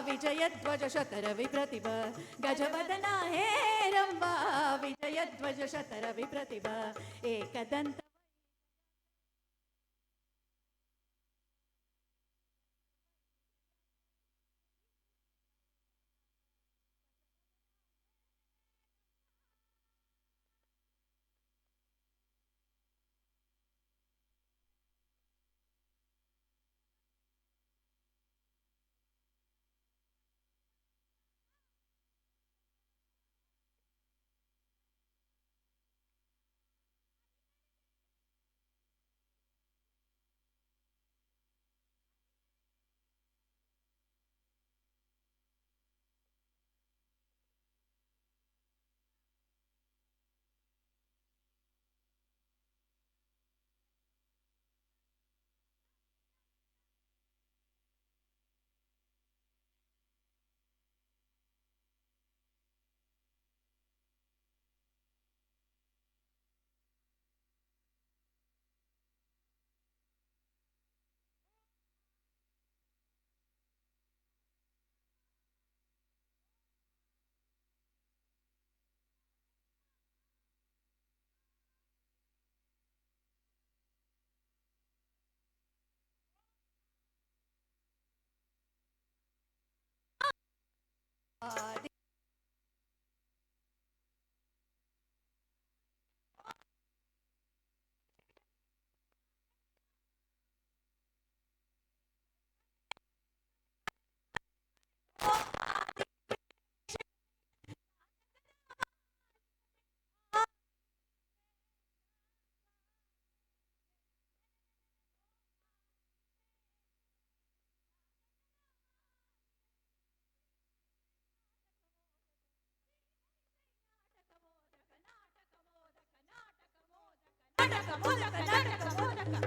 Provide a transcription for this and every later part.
विजयध्वज शतर विप्रतिभ गजवदन हेरम्ब विजयध्वज शतर विप्रतिभ एकदन्त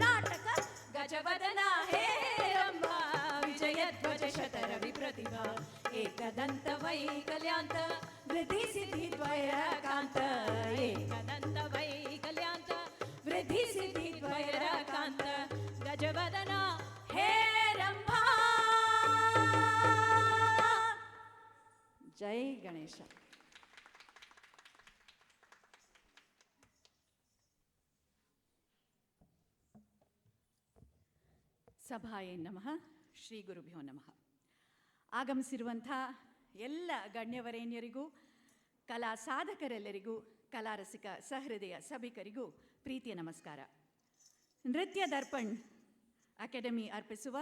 नाटक गजवदन हेरम्ब विजयध्वज शतर विप्रतिभ एकदन्त वैकल्यांत वृद्धि सिद्धि द्वैरकान्त एकदन्त वैकल्यांत वृद्धि सिद्धि द्वैरकान्त गजवदन हेरम्ब. जय गणेश. ಸಭಾಯೇ ನಮಃ. ಶ್ರೀ ಗುರುಭ್ಯೋ ನಮಃ. ಆಗಮಿಸಿರುವಂಥ ಎಲ್ಲ ಗಣ್ಯವರೇಣ್ಯರಿಗೂ, ಕಲಾ ಸಾಧಕರೆಲ್ಲರಿಗೂ, ಕಲಾರಸಿಕ ಸಹೃದಯ ಸಭಿಕರಿಗೂ ಪ್ರೀತಿಯ ನಮಸ್ಕಾರ. ನೃತ್ಯ ದರ್ಪಣ್ ಅಕಾಡೆಮಿ ಅರ್ಪಿಸುವ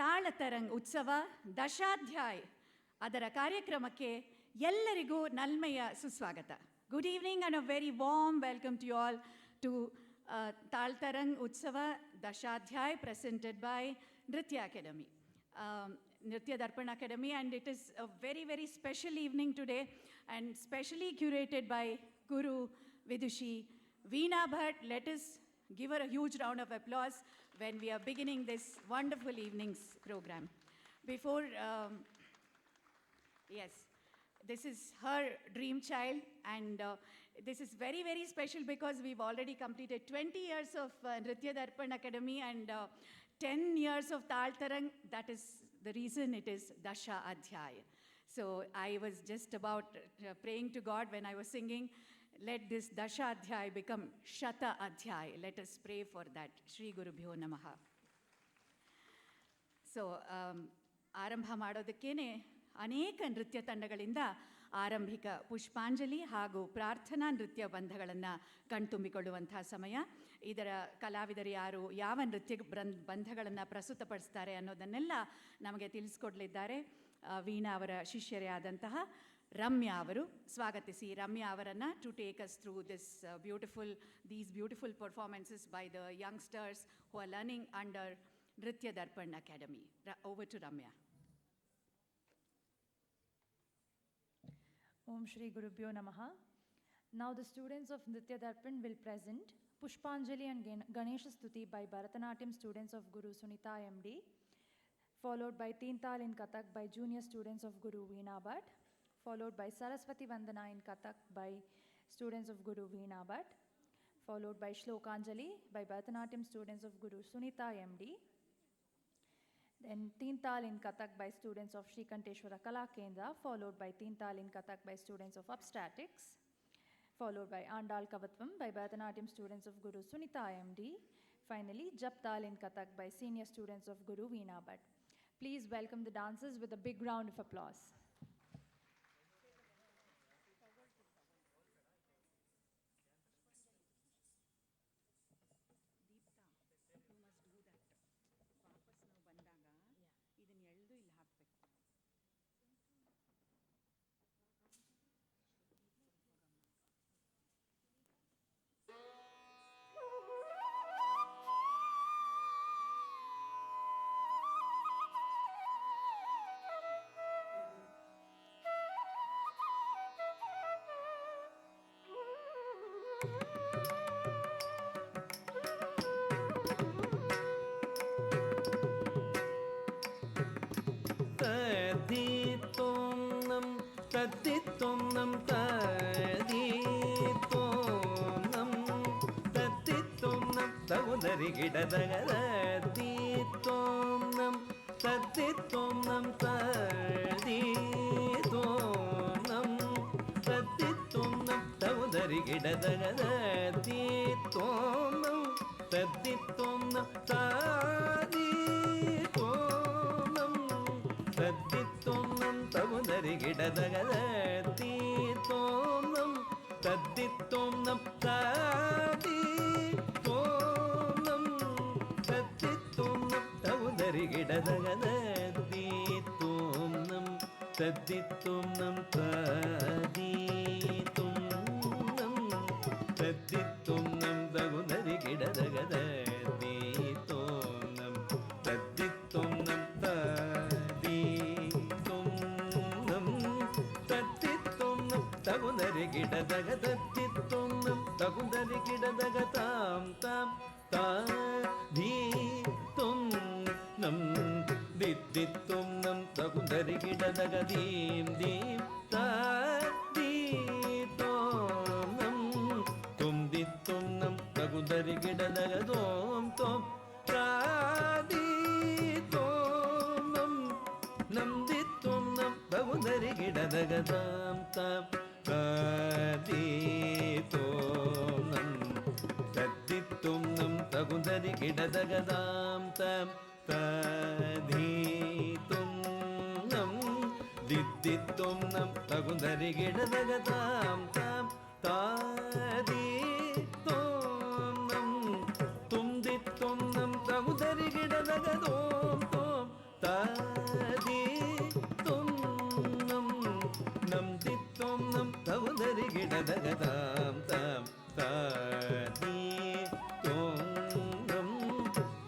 ತಾಳತರಂಗ್ ಉತ್ಸವ ದಶಾಧ್ಯಾಯ ಅದರ ಕಾರ್ಯಕ್ರಮಕ್ಕೆ ಎಲ್ಲರಿಗೂ ನಲ್ಮೆಯ ಸುಸ್ವಾಗತ. Good evening and a very warm welcome to you all to Taltarang Utsava Dashadhyay presented by Nritya Academy, Nritya Darpan Academy, and it is a very, very special evening today and specially curated by Guru Vidushi Veena Bhatt. Let us give her a huge round of applause when we are beginning this wonderful evening's program. Before, yes, this is her dream child, and this is very, very special because we've already completed 20 years of Nritya Darpan Academy and 10 years of Taltarang. That is the reason it is Dasha Adhyay. So I was just about praying to God when I was singing, let this Dasha Adhyay become Shata Adhyay. Let us pray for that. Shri Gurubhyo Namaha. So, ಆರಂಭ ಮಾಡೋದಕ್ಕೇನೆ ಅನೇಕ ನೃತ್ಯ ತಂಡಗಳಿಂದ ಆರಂಭಿಕ ಪುಷ್ಪಾಂಜಲಿ ಹಾಗೂ ಪ್ರಾರ್ಥನಾ ನೃತ್ಯ ಬಂಧಗಳನ್ನು ಕಣ್ತುಂಬಿಕೊಳ್ಳುವಂಥ ಸಮಯ. ಇದರ ಕಲಾವಿದರು ಯಾರು, ಯಾವ ನೃತ್ಯ ಬಂಧಗಳನ್ನು ಪ್ರಸ್ತುತಪಡಿಸ್ತಾರೆ ಅನ್ನೋದನ್ನೆಲ್ಲ ನಮಗೆ ತಿಳಿಸ್ಕೊಡ್ಲಿದ್ದಾರೆ ವೀಣಾ ಅವರ ಶಿಷ್ಯರೇ ಆದಂತಹ ರಮ್ಯಾ ಅವರು. ಸ್ವಾಗತಿಸಿ ರಮ್ಯಾ ಅವರನ್ನು to take us through these beautiful performances by the youngsters who are learning under Nritya Darpan Academy. Over to Ramya. Om Shri Gurubhyo Namaha. Now the students of Nritya Darpan will present Pushpanjali and Ganesha Stuti by Bharatanatyam students of Guru Sunita MD, followed by Teental in Kathak by junior students of Guru Veena Bhatt, followed by Saraswati Vandana in Kathak by students of Guru Veena Bhatt, followed by Shlokanjali by Bharatanatyam students of Guru Sunita MD. Then Teental in Kathak by students of Sri Kanteshwara Kala Kendra, followed by Teental in Kathak by students of Obstetrics, followed by Andal Kavatvam by Bharatanatyam students of Guru Sunita IMD. Finally, Japtal in Kathak by senior students of Guru Veena Bhatt. Please welcome the dancers with a big round of applause. தத்தித்தொன்னம் ததீத்தோன்னம் தத்தித்தொன்னம் தகுந்தரிகிடதகதீத்தோன்னம் தத்தித்தொன்னம் ததீத்தோன்னம் தத்தித்தொன்னம் தகுந்தரிகிடதகதீத்தோன்னம் தத்தித்தொன்னம் தாதீத்தோன்னம் தத்தித்தொன்னம் தகுந்தரிகிடதகதீத்தோன்னம் தத்தித்தொன்னம் தாதீத்தோன்னம் தத்தித்தொன்னம் தகுந்தரிகிடதகதீத்தோன்னம் தத்தித்தொன்னம் தாதீத்தோன்னம் தத்தித்தொன்னம் தகுந்தரிகிடதகதீத்தோன்னம் தத்தித்தொன்னம் தகுந்தரிகிடதகதத்தித்தொன்னம் தகுந்தரிகிடதகதாம் தாம் தாதீத்தொன்னம் தித்தித்தொன்னம் தகுந்தரிகிடதகதீம் theme தாதீத்தொன்னம் தும்தித்தொன்னம் தகுந்தரிகிடதகதோம் தோம் தாதீத்தொன்னம் நம்தித்தொன்னம் தகுந்தரிகிடதகதாம் தாம் தாதீத்தோன்னம் தத்தித்தொன்னம் தகுந்தரிகிடதகதாம் தாம் தாதீத்தொன்னம் தித்தித்தொன்னம் தகுந்தரிகிடதகதாம் தாம் தாதீத்தோன்னம் தும்தித்தொன்னம் தகுந்தரிகிடதகதோம் தோம் தாதீத்தொன்னம் நம்தித்தொன்னம் தகுந்தரிகிடதகதாம் தாம் தாதீத்தோன்னம்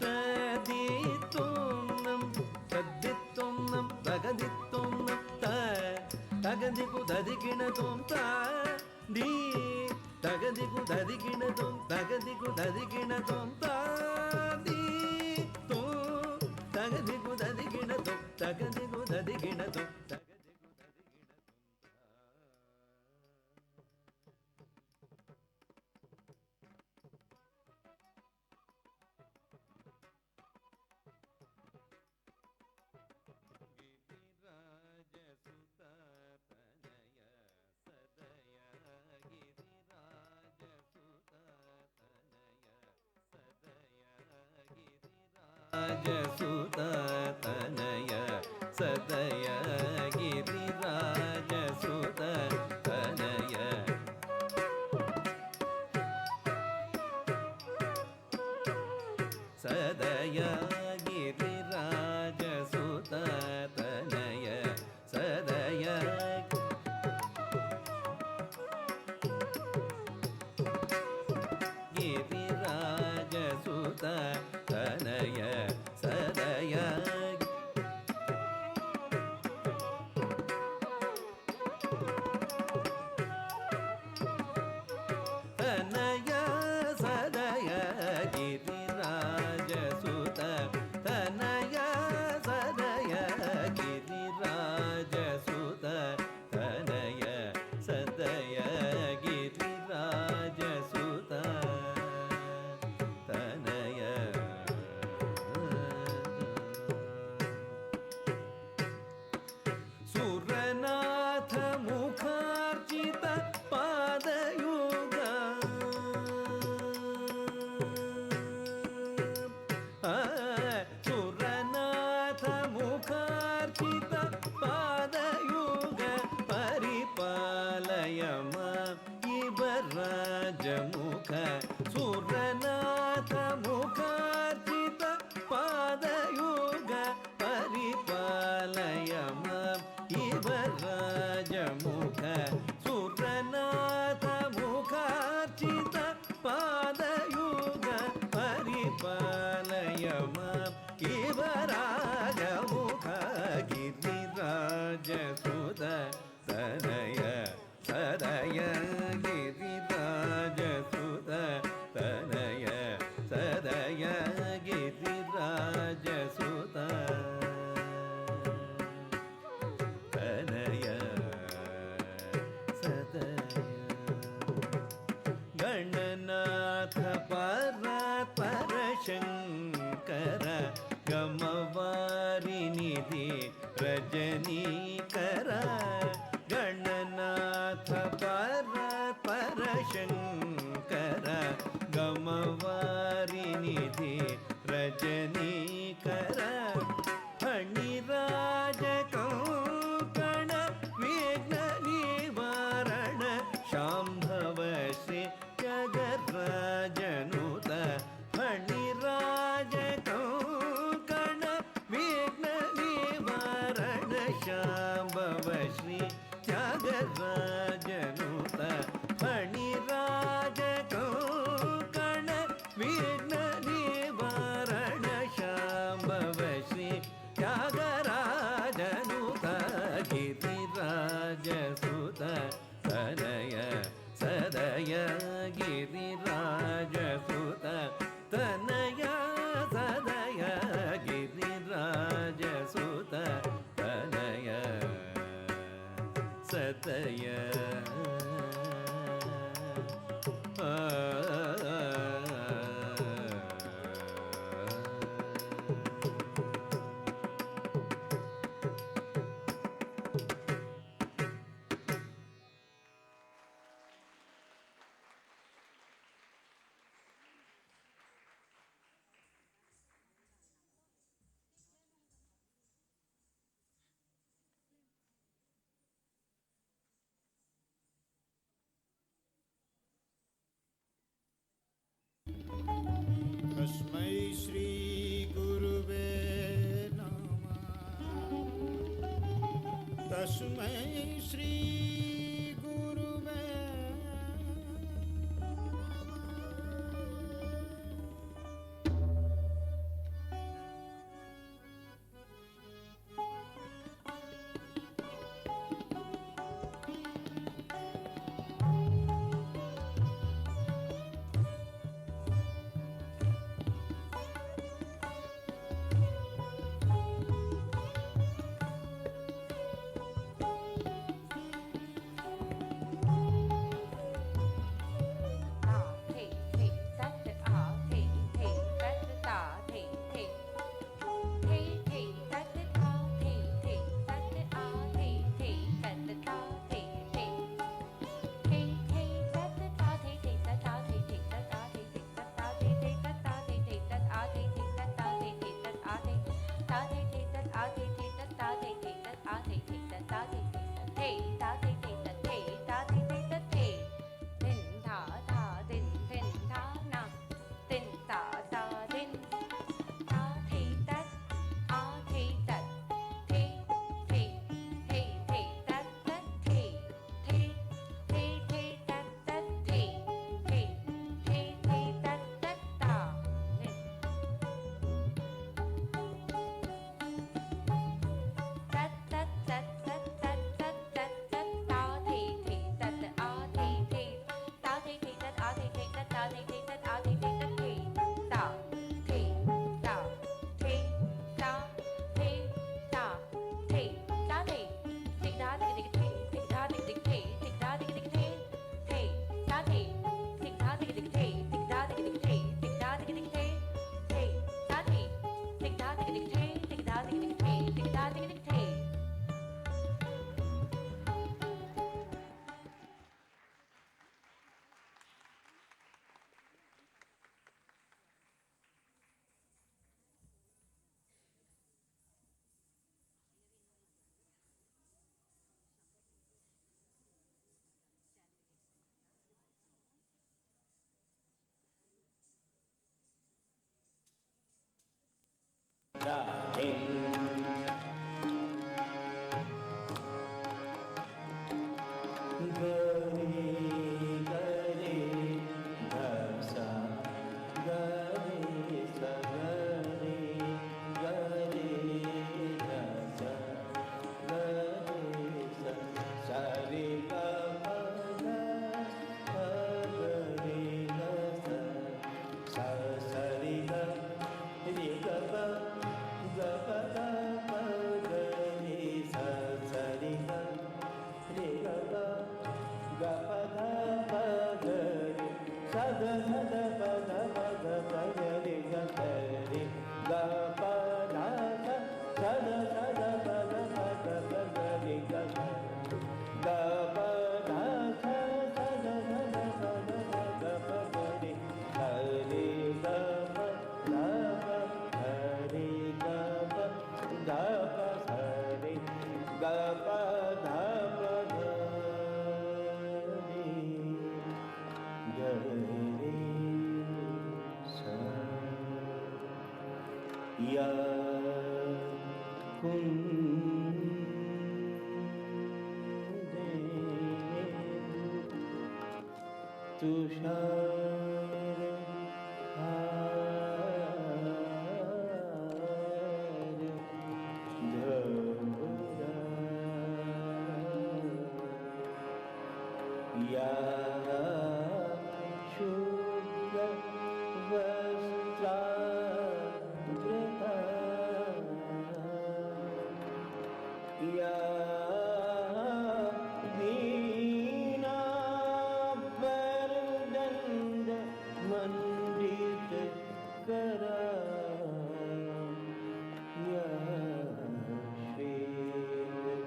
தாதீத்தோன்னம் தத்தித்தொன்னம் தகதித்தொன்னம் தகதிகுததிகிணதோம் தாதீ தகதிகுததிகிணதோம் தகதிகுததிகிணதோம் தாதீத்தோ தகதிகுததிகிணதோம் தகதிகுததிகிணதோம் ராஜசுதனய சதய கிரிராஜசுதனய சதய கிரிராஜசுதனய சதய கிரிராஜசுதனய சதய தனய சதய கிரிராஜசுத मुखार्चित पादयुग परिपालय मां इव राजमुख सुरनाथ मुखार्चित पादयुग परिपालय मां इव राजमुख सुरनाथ मुखार्चित पादयुग परिपालय मां इव राजमुख गिरिराजसुत तनय सदय गिरिराजसुत तनय सदय गिरिराजसुत तनय सदय गणनाथ परशंकर गमवारिनिधि रजनीकर गणनाथ परशंकर गमवारिनिधि रजनीकर फणिराज कंकण विघ्न निवारण शाम्भव श्री जगद्राजनुत फणिराज कंकण विघ्न निवारण शाम्भव श्री जगद्राजनुत फणिराज कंकण विघ्न निवारण शाम्भव श्री त्यागराजनुत गिरिराजसुत तनय सदय गिरिराजसुत तनय सदय गिरिराजसुत तनय सदय तस्मै श्री गुरुवे नमः तस्मै श्री गुरुवे राधे गरे गरे धसा गरे सा गरे गरे धसा गरे सा सा रे गा मा गा गरे गा सा सा रे गा गा गा गा गा रे सा सा रे गा रे गा गा गा पा धा पा गा रे सा गा धा धा पा धा पा गा पा गा रे गा रे गा पा धा सा सा धा पा गा पा गा पा गा रे गा गा पा धा सा सा धा पा गा गा पा गा रे गा पा धा पा गा रे गा पा धा पा सा रे गा पा धा पा गा रे गा रे सा या तुषार हार धरा या शुक्ल वस्त्रावृता या वीणावरदण्ड मण्डित करा या श्वेत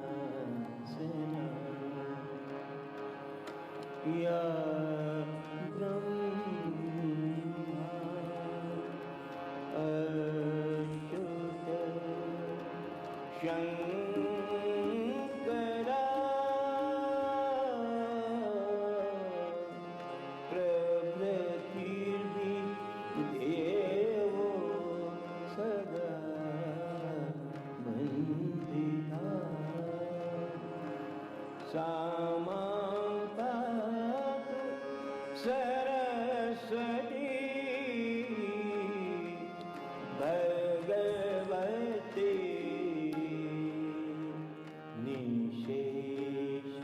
पद्मासना या ब्रह्मा अच्युत शंकरा प्रभृतिर्भि देवो सदा वन्दिता सामां पातु सरस्वती भगवती निशेष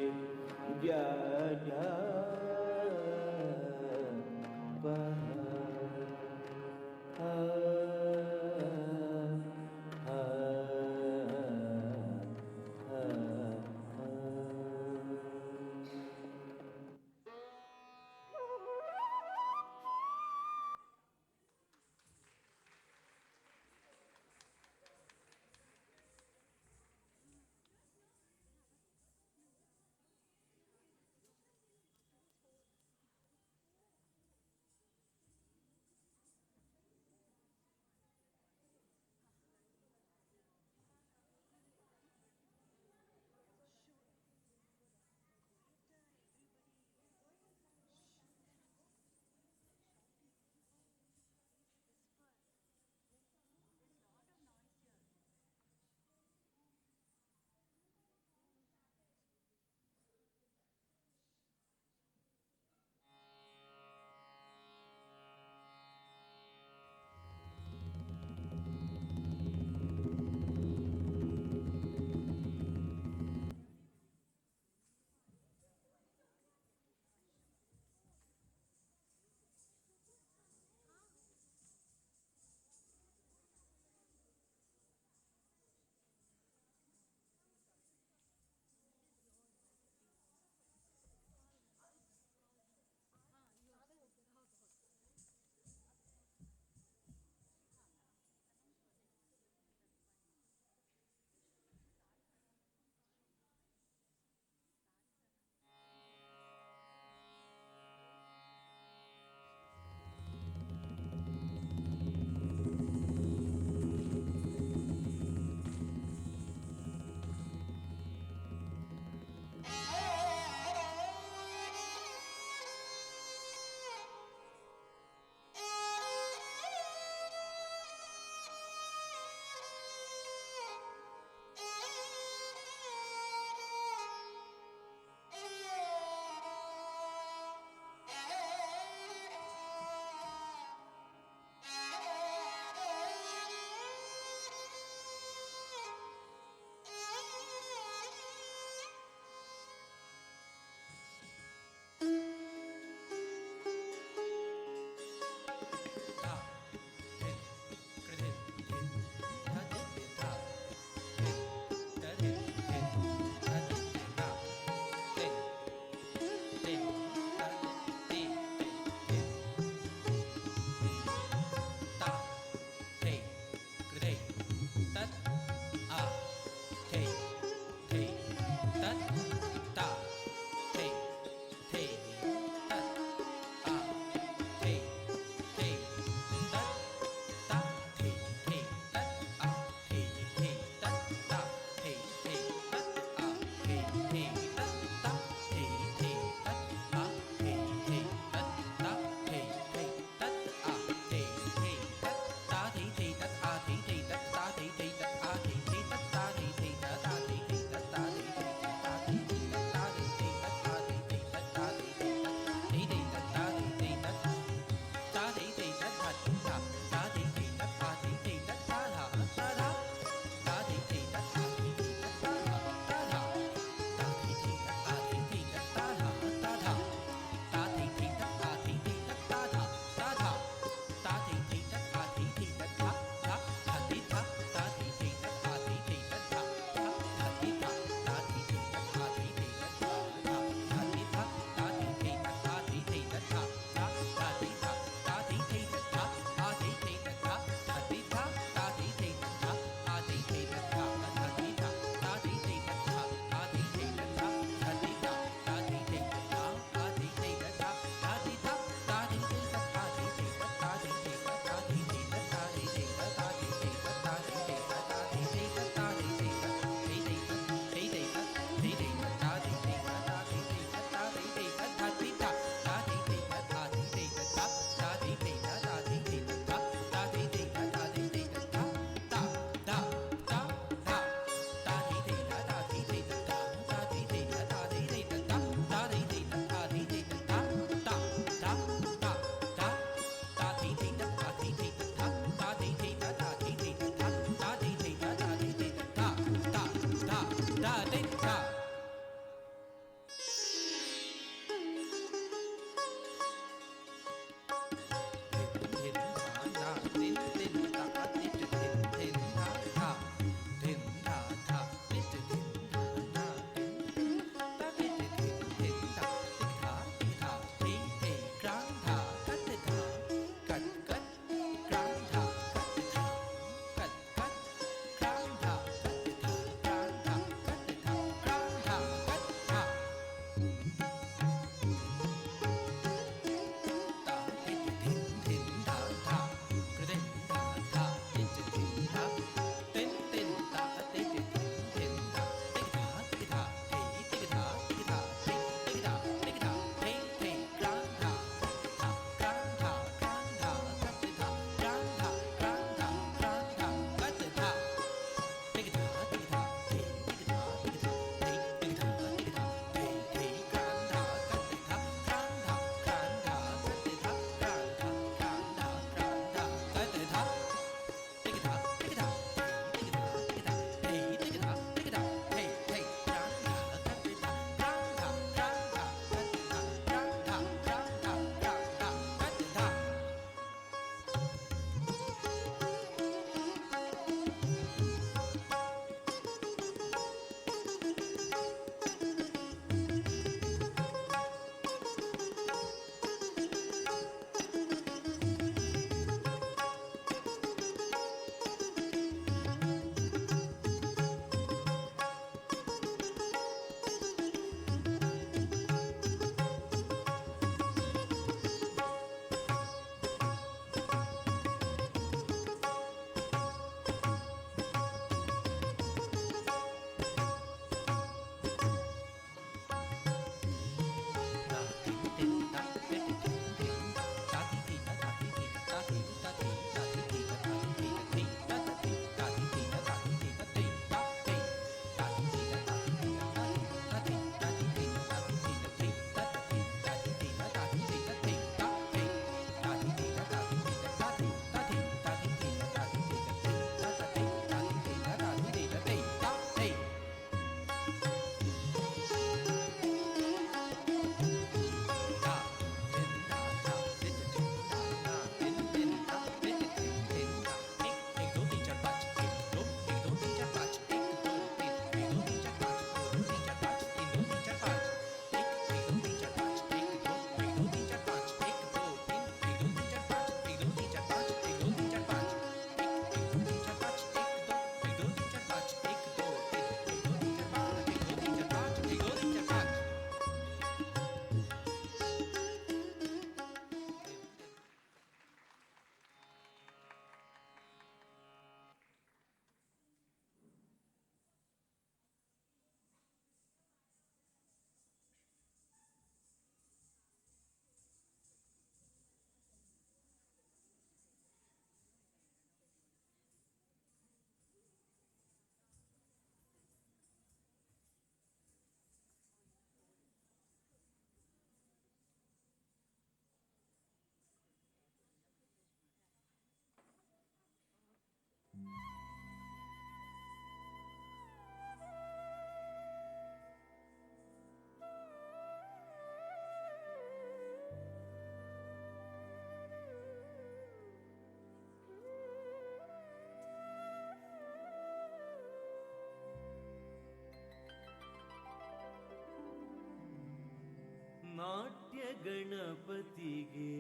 ಗಣಪತಿಗೆ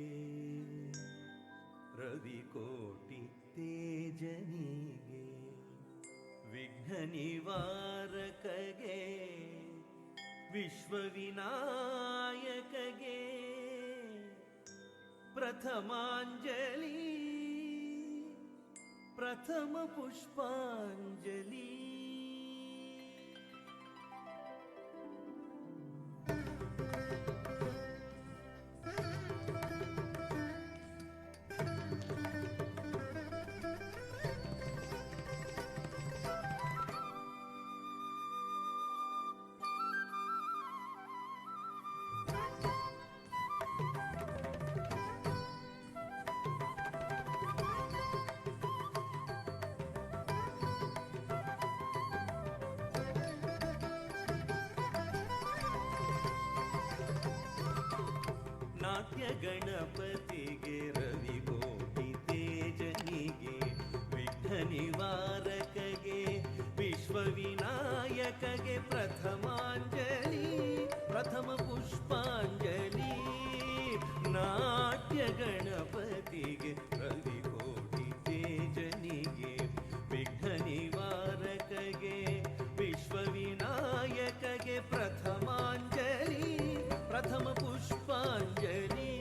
ರವಿಕೋಟಿ ತೇಜನಿಗೆ ವಿಘ್ನ ನಿವಾರಕಗೆ ವಿಶ್ವವಿನಾಯಕಗೆ ಪ್ರಥಮಾಂಜಲಿ ಪ್ರಥಮ ಪುಷ್ಪಾಂಜಲಿ. ನಾಟ್ಯ ಗಣಪತಿಗೆ ರವಿಕೋಟಿ ತೇಜನಿಗೆ ವಿಘ್ನ ನಿವಾರಕಗೆ ವಿಶ್ವವಿನಾಯಕಗೆ ಪ್ರಥಮಾಂಜಲಿ ಪ್ರಥಮ ಪುಷ್ಪಾಂಜಲಿ. ನಾಟ್ಯ ಗಣಪತಿಗೆ ರವಿಕೋಟಿ ತೇಜನಿಗೆ ವಿಘ್ನ ನಿವಾರಕಗೆ ವಿಶ್ವವಿನಾಯಕಗೆ ಪ್ರಥಮಾಂಜಲಿ ಪ್ರಥಮ ಪುಷ್ಪಾಂಜಲಿ.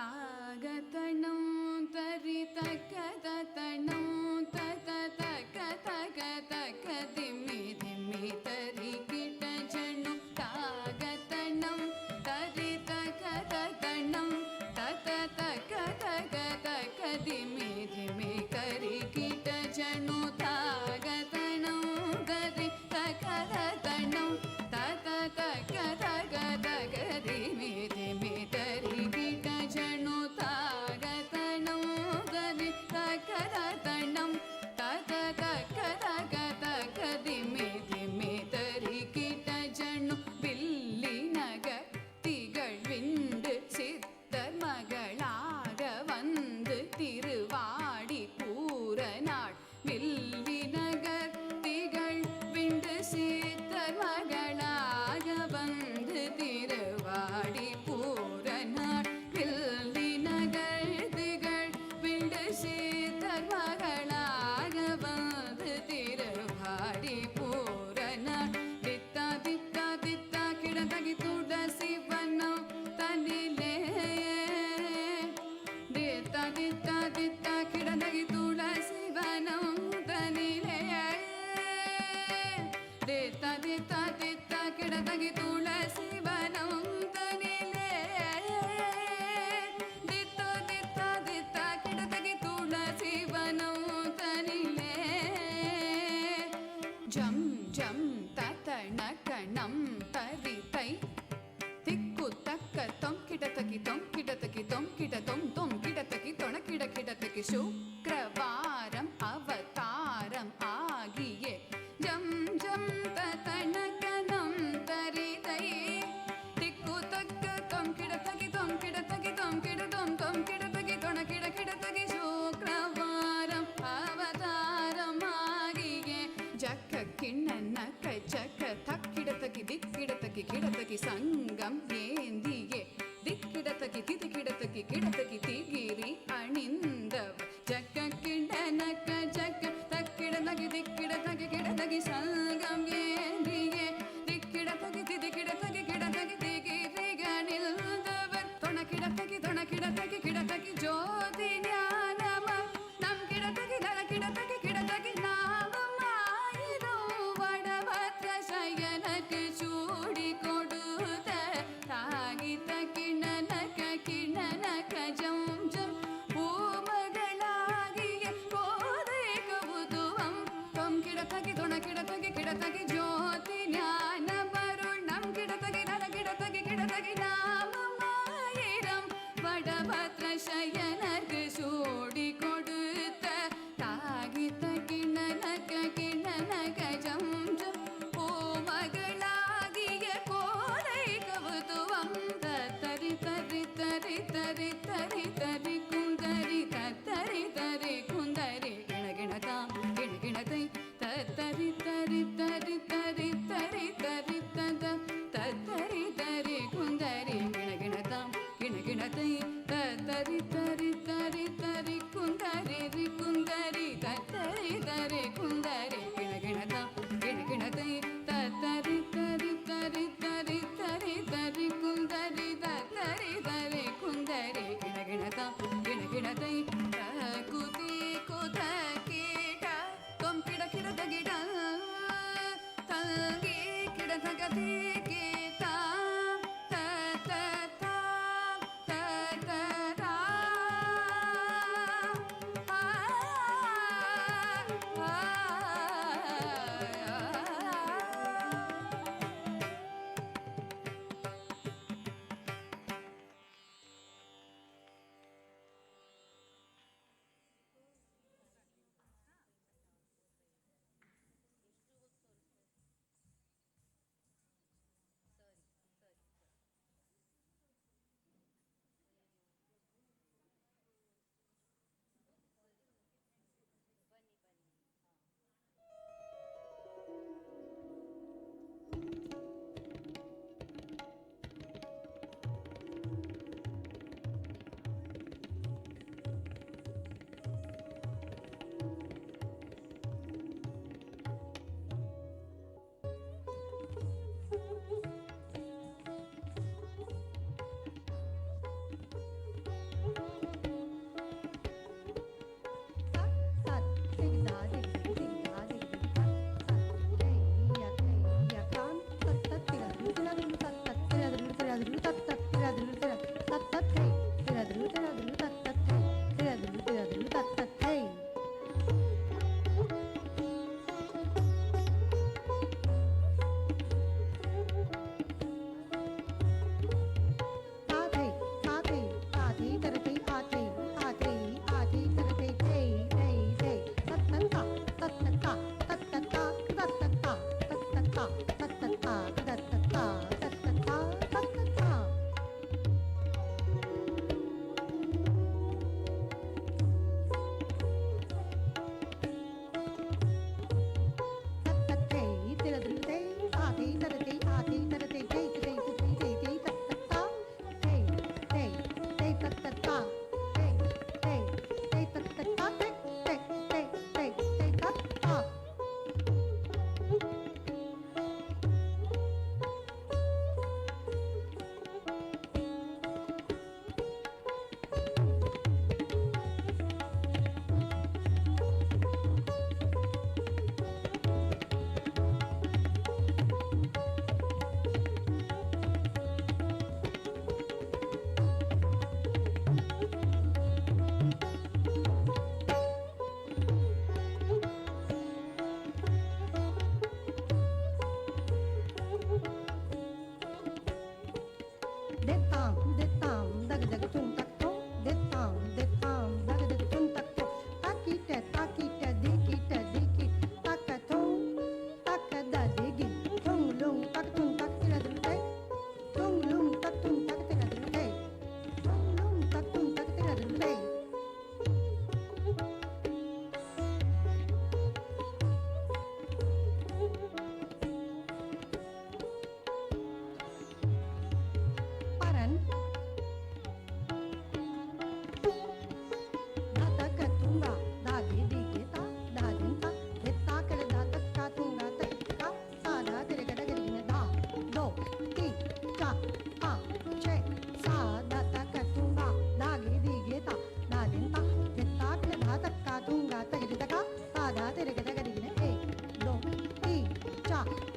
ತಾಗತಣಂ ತರಿತಕದತಣಂ ತತ ತಕ ತಕ ತಕ ದಿಮ್ಮಿ ದಿಮ್ಮಿ ತರಿ ಕಿಟ ಜಣು ತಾಗತಣಂ ತರಿತಕದತಣಂ ತತ ತಕ ತಕ ತಕ ದಿಮ್ಮಿ ದಿಮ್ಮಿ ಕರಿ ಕಿಟ ಜಣು ತಾಗತಣಂ ತರಿ ತಕದತಣಂ ತತ ತಕ ತಕ ತಕ ದಿಮ್ಮಿ ದಿಮ್ಮಿ ತರಿ ಕಿಟ ಜಣು ತಾಗತಣಂ ತರಿ ತಕದತಣಂ ತತ ತಕ ತಕ ತಕ ದಿಮ್ಮಿ ದಿಮ್ಮಿ ತರಿ ಕಿಟ ಜಣು ಬಿಲ್ಲಿನ கத்திகள் விண்டு சித்தர் மகளாக வந்து திருவாடி பூரநாள் வில்லின கத்திகள் விண்டு சித்தர் மகளாக வந்து திருவாடி பூரநாள் வில்லின கத்திகள் விண்டு சித்தர் மகளாக வந்து திருவாடி பூரநாள் தித்தா தித்தா தித்தா கிடந்தகி துளசி வனம் தன்னிலே தித்தா தித்தா தித்தா கிடந்தகி துளசி வனம் தன்னிலே தித்தா தித்தா தித்தா கிடந்தகி துளசி வனம் தன்னிலே தித்தா தித்தா தித்தா கிடந்தகி துளசி வனம் தன்னிலே ஜம் ஜம் தத்தண கணம் தரிதை திக்கு தக்க தொம் கிடத்தகி தொம் கிடத்தகி தொம் கிட தொம் தொம் கிடத்தகி தொண கிட கிடத்தகி சுக்ரவாரம் அவதாரம் ஆகிய ஜம் ஜம் தத்தண கணம் தரிதை திக்கு தக்க தொம் கிடத்தகி தொம் கிடத்தகி தொம் கிட தொம் தொம் கிடத்தகி தொண கிட கிடத்தகி சுக்ரவாரம் அவதாரம் ஆகிய ஜக்க கிண்ணன கச்சக்க தக்கிடத்தகி திக்கிடத்தகி கிடத்தகி சங்கம் ஏந்தியே திக்கிடத்தகி திதிக்கிடத்தகி கிடத்தகி திகிரி அணிந்தவ ஜக்க கிண்ணன கச்சக்க தக்கிடத்தகி திக்கிடத்தகி கிடத்தகி சங்கம் ஏந்தியே திக்கிடத்தகி திதிக்கிடத்தகி கிடத்தகி திகிரி அணிந்தவர் தொணக்கிடத்தகி தொணக்கிடத்தகி கிடத்தகி ஜோதி ஞானம நம் கிடத்தகி நல கிடத்தகி கிடத்தகி நாமம் ஆயிரம் வடபத்ர சயனக்கு சூடி கொடுத்த தாகித்த கிணனக கிணனக ஜம் ஜம் பூமகளாகிய போதை கவுதுவம் தொம் கிடத்தகி தொண கிடத்தகி கிடத்தகி ஜோதி ஞான வருணம் கிடத்தகி நல கிடத்தகி கிடத்தகி நாமம் ஆயிரம் வடபத்ர சயனக்கு சூடி கொடுத்த தாகித்த கிணனக கிணனக ஜம் ஜம் பூமகளாகிய கோதை கவுதுவம் தரி தரி தரி தரி தரி தரி குந்தரி தரி தரி குந்தரி கிணகிணதாம் கிணகிணதை தரி தரி தரி தரி தரி தரி தத தரி தரி குந்தரி கிணகிணதாம் கிணகிணதை தரி தரி தரி தரி குந்தரி ரி குந்தரி தரி தரி குந்தரி கிணகிணதாம் கிணகிணதை தரி தரி தரி தரி தரி தரி குந்தரி தரி தரி குந்தரி கிணகிணதாம் கிணகிணதை குதி குத கீட தொம் கிட கிட தகிட தங்கி கிட தகதி கீதா த த தா த த ரா ஆ ஆ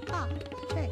हा छे